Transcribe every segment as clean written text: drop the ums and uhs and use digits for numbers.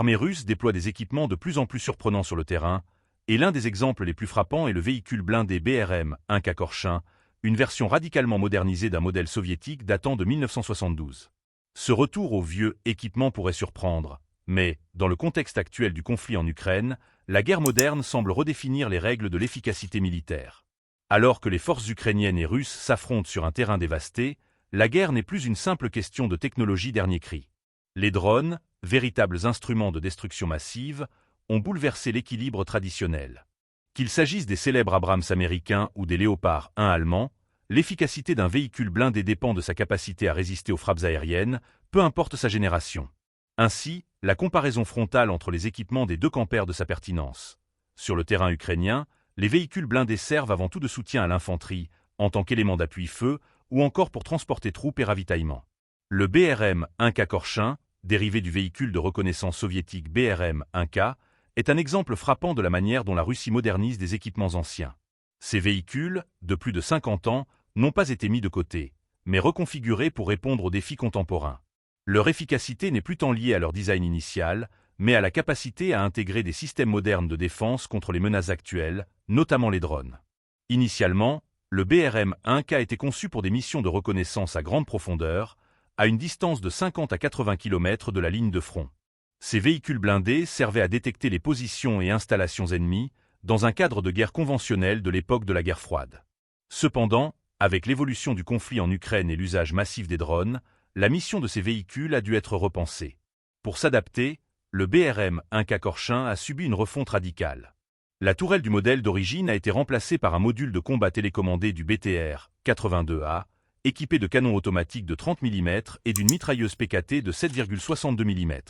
L'armée russe déploie des équipements de plus en plus surprenants sur le terrain, et l'un des exemples les plus frappants est le véhicule blindé BRM-1K Korchin, une version radicalement modernisée d'un modèle soviétique datant de 1972. Ce retour au vieux équipement pourrait surprendre, mais, dans le contexte actuel du conflit en Ukraine, la guerre moderne semble redéfinir les règles de l'efficacité militaire. Alors que les forces ukrainiennes et russes s'affrontent sur un terrain dévasté, la guerre n'est plus une simple question de technologie dernier cri. Les drones, véritables instruments de destruction massive, ont bouleversé l'équilibre traditionnel. Qu'il s'agisse des célèbres Abrams américains ou des Léopard 1 allemands, l'efficacité d'un véhicule blindé dépend de sa capacité à résister aux frappes aériennes, peu importe sa génération. Ainsi, la comparaison frontale entre les équipements des deux camps perd de sa pertinence. Sur le terrain ukrainien, les véhicules blindés servent avant tout de soutien à l'infanterie, en tant qu'élément d'appui-feu, ou encore pour transporter troupes et ravitaillement. Le BRM-1K Korchin, dérivé du véhicule de reconnaissance soviétique BRM-1K, est un exemple frappant de la manière dont la Russie modernise des équipements anciens. Ces véhicules, de plus de 50 ans, n'ont pas été mis de côté, mais reconfigurés pour répondre aux défis contemporains. Leur efficacité n'est plus tant liée à leur design initial, mais à la capacité à intégrer des systèmes modernes de défense contre les menaces actuelles, notamment les drones. Initialement, le BRM-1K a été conçu pour des missions de reconnaissance à grande profondeur, à une distance de 50 à 80 km de la ligne de front. Ces véhicules blindés servaient à détecter les positions et installations ennemies, dans un cadre de guerre conventionnelle de l'époque de la guerre froide. Cependant, avec l'évolution du conflit en Ukraine et l'usage massif des drones, la mission de ces véhicules a dû être repensée. Pour s'adapter, le BRM-1K Korchin a subi une refonte radicale. La tourelle du modèle d'origine a été remplacée par un module de combat télécommandé du BTR-82A, équipé de canons automatiques de 30 mm et d'une mitrailleuse PKT de 7,62 mm.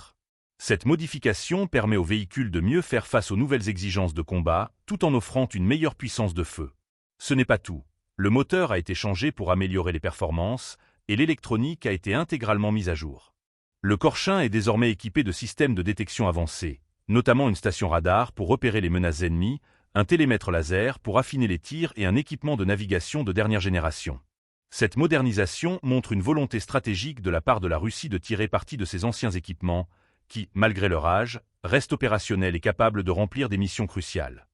Cette modification permet au véhicule de mieux faire face aux nouvelles exigences de combat, tout en offrant une meilleure puissance de feu. Ce n'est pas tout. Le moteur a été changé pour améliorer les performances, et l'électronique a été intégralement mise à jour. Le Korchin est désormais équipé de systèmes de détection avancés, notamment une station radar pour repérer les menaces ennemies, un télémètre laser pour affiner les tirs et un équipement de navigation de dernière génération. Cette modernisation montre une volonté stratégique de la part de la Russie de tirer parti de ses anciens équipements, qui, malgré leur âge, restent opérationnels et capables de remplir des missions cruciales.